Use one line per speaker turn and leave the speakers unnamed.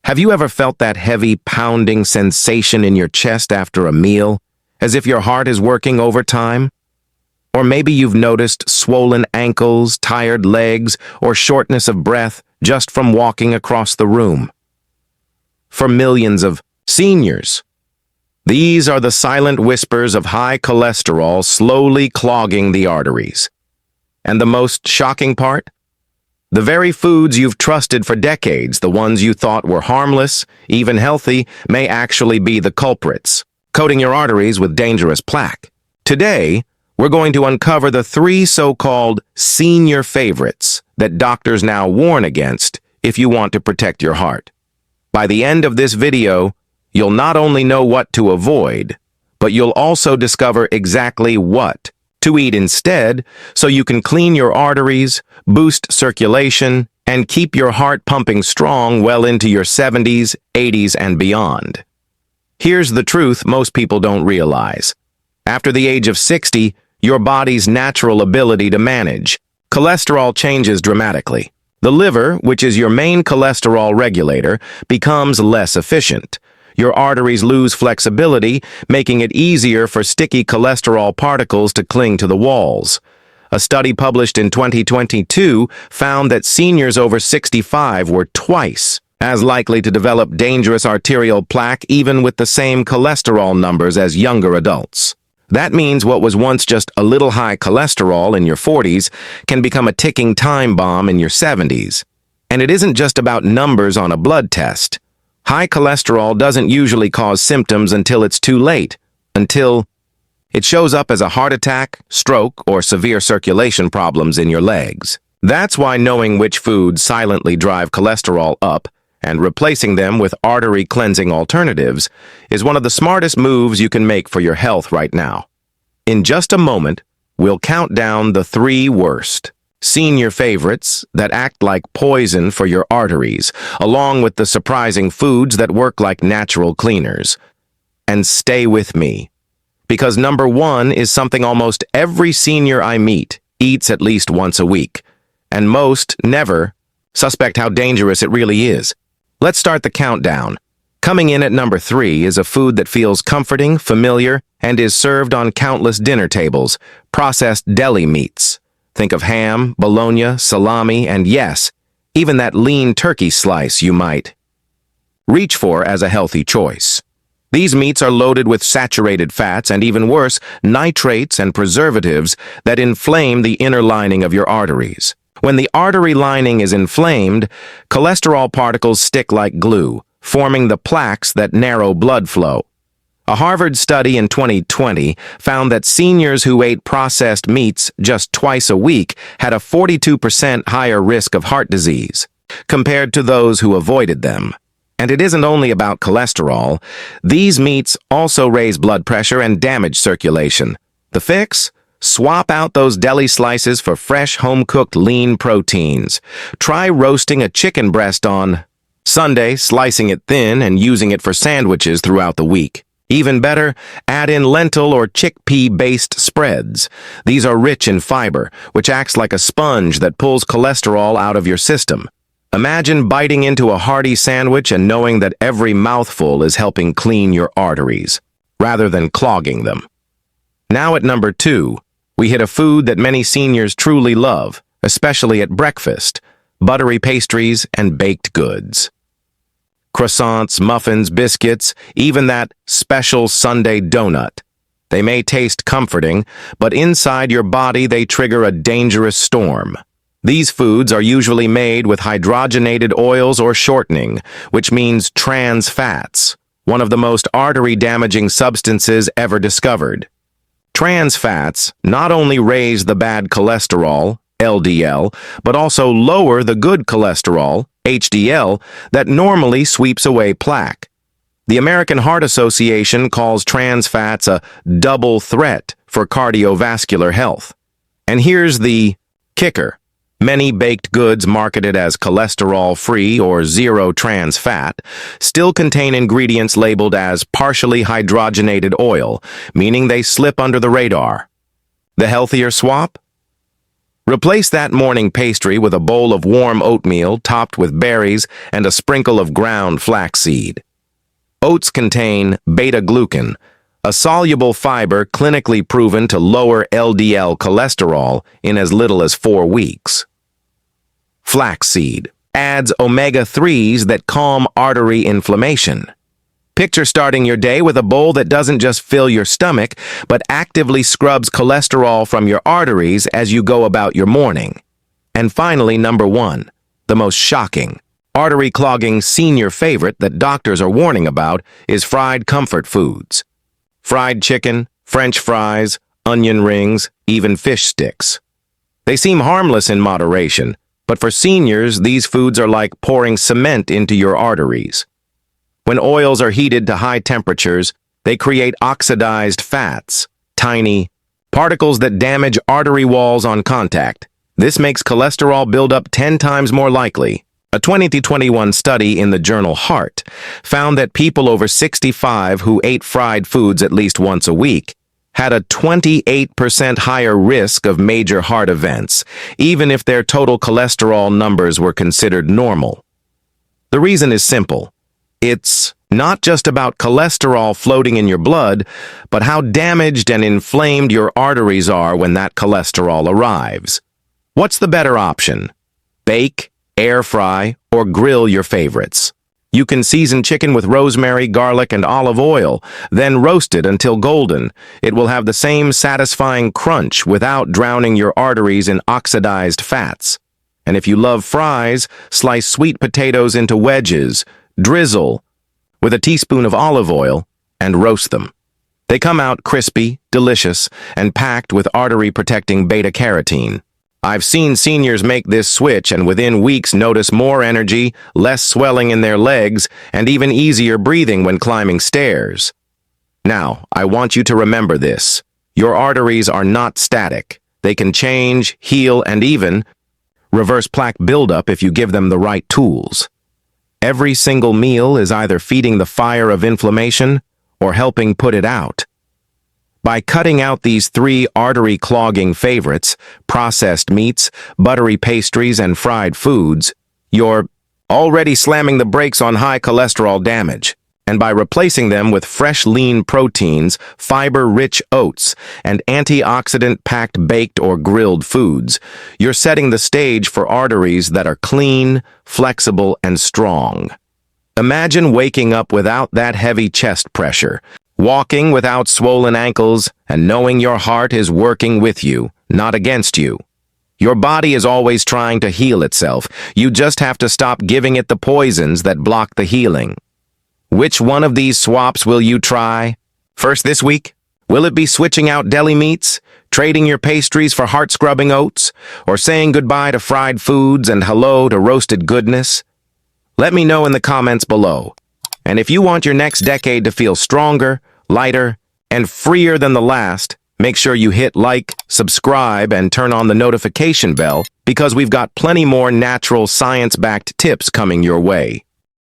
Have you ever felt that heavy, pounding sensation in your chest after a meal, as if your heart is working overtime? Or maybe you've noticed swollen ankles, tired legs, or shortness of breath just from walking across the room. For millions of seniors, these are the silent whispers of high cholesterol slowly clogging the arteries. And the most shocking part? The very foods you've trusted for decades, the ones you thought were harmless, even healthy, may actually be the culprits, coating your arteries with dangerous plaque. Today, we're going to uncover the 3 so-called senior favorites that doctors now warn against if you want to protect your heart. By the end of this video, you'll not only know what to avoid, but you'll also discover exactly what to eat instead so you can clean your arteries, boost circulation, and keep your heart pumping strong well into your 70s, 80s, and beyond. Here's the truth most people don't realize. After the age of 60, your body's natural ability to manage cholesterol changes dramatically. The liver, which is your main cholesterol regulator, becomes less efficient. Your arteries lose flexibility, making it easier for sticky cholesterol particles to cling to the walls. A study published in 2022 found that seniors over 65 were twice as likely to develop dangerous arterial plaque even with the same cholesterol numbers as younger adults. That means what was once just a little high cholesterol in your 40s can become a ticking time bomb in your 70s. And it isn't just about numbers on a blood test. High cholesterol doesn't usually cause symptoms until it's too late, until it shows up as a heart attack, stroke, or severe circulation problems in your legs. That's why knowing which foods silently drive cholesterol up and replacing them with artery-cleansing alternatives is one of the smartest moves you can make for your health right now. In just a moment, we'll count down the 3 worst senior favorites that act like poison for your arteries, along with the surprising foods that work like natural cleaners. And stay with me, because number 1 is something almost every senior I meet eats at least once a week, and most never suspect how dangerous it really is. Let's start the countdown. Coming in at number 3 is a food that feels comforting, familiar, and is served on countless dinner tables: processed deli meats. Think of ham, bologna, salami, and yes, even that lean turkey slice you might reach for as a healthy choice. These meats are loaded with saturated fats and, even worse, nitrates and preservatives that inflame the inner lining of your arteries. When the artery lining is inflamed, cholesterol particles stick like glue, forming the plaques that narrow blood flow. A Harvard study in 2020 found that seniors who ate processed meats just twice a week had a 42% higher risk of heart disease compared to those who avoided them. And it isn't only about cholesterol. These meats also raise blood pressure and damage circulation. The fix? Swap out those deli slices for fresh, home-cooked lean proteins. Try roasting a chicken breast on Sunday, slicing it thin, and using it for sandwiches throughout the week. Even better, add in lentil or chickpea-based spreads. These are rich in fiber, which acts like a sponge that pulls cholesterol out of your system. Imagine biting into a hearty sandwich and knowing that every mouthful is helping clean your arteries, rather than clogging them. Now at number 2, we hit a food that many seniors truly love, especially at breakfast: buttery pastries and baked goods. Croissants, muffins, biscuits, even that special Sunday donut. They may taste comforting, but inside your body they trigger a dangerous storm. These foods are usually made with hydrogenated oils or shortening, which means trans fats, one of the most artery-damaging substances ever discovered. Trans fats not only raise the bad cholesterol, LDL, but also lower the good cholesterol, HDL, that normally sweeps away plaque. The American Heart Association calls trans fats a double threat for cardiovascular health. And here's the kicker. Many baked goods marketed as cholesterol-free or zero trans fat still contain ingredients labeled as partially hydrogenated oil, meaning they slip under the radar. The healthier swap? Replace that morning pastry with a bowl of warm oatmeal topped with berries and a sprinkle of ground flaxseed. Oats contain beta-glucan, a soluble fiber clinically proven to lower LDL cholesterol in as little as 4 weeks. Flaxseed adds omega-3s that calm artery inflammation. Picture starting your day with a bowl that doesn't just fill your stomach, but actively scrubs cholesterol from your arteries as you go about your morning. And finally, number 1, the most shocking, artery-clogging senior favorite that doctors are warning about is fried comfort foods. Fried chicken, French fries, onion rings, even fish sticks. They seem harmless in moderation, but for seniors, these foods are like pouring cement into your arteries. When oils are heated to high temperatures, they create oxidized fats, tiny particles that damage artery walls on contact. This makes cholesterol buildup 10 times more likely. A 2021 study in the journal Heart found that people over 65 who ate fried foods at least once a week had a 28% higher risk of major heart events, even if their total cholesterol numbers were considered normal. The reason is simple. It's not just about cholesterol floating in your blood, but how damaged and inflamed your arteries are when that cholesterol arrives. What's the better option? Bake, air fry, or grill your favorites. You can season chicken with rosemary, garlic, and olive oil, then roast it until golden. It will have the same satisfying crunch without drowning your arteries in oxidized fats. And if you love fries, slice sweet potatoes into wedges, drizzle with a teaspoon of olive oil, and roast them. They come out crispy, delicious, and packed with artery-protecting beta-carotene. I've seen seniors make this switch and within weeks notice more energy, less swelling in their legs, and even easier breathing when climbing stairs. Now, I want you to remember this. Your arteries are not static. They can change, heal, and even reverse plaque buildup if you give them the right tools. Every single meal is either feeding the fire of inflammation or helping put it out. By cutting out these 3 artery-clogging favorites, processed meats, buttery pastries, and fried foods, you're already slamming the brakes on high cholesterol damage. And by replacing them with fresh lean proteins, fiber-rich oats, and antioxidant-packed baked or grilled foods, you're setting the stage for arteries that are clean, flexible, and strong. Imagine waking up without that heavy chest pressure, walking without swollen ankles, and knowing your heart is working with you, not against you. Your body is always trying to heal itself. You just have to stop giving it the poisons that block the healing. Which one of these swaps will you try? First this week? Will it be switching out deli meats, trading your pastries for heart-scrubbing oats, or saying goodbye to fried foods and hello to roasted goodness? Let me know in the comments below. And if you want your next decade to feel stronger, lighter, and freer than the last, make sure you hit like, subscribe, and turn on the notification bell because we've got plenty more natural science-backed tips coming your way.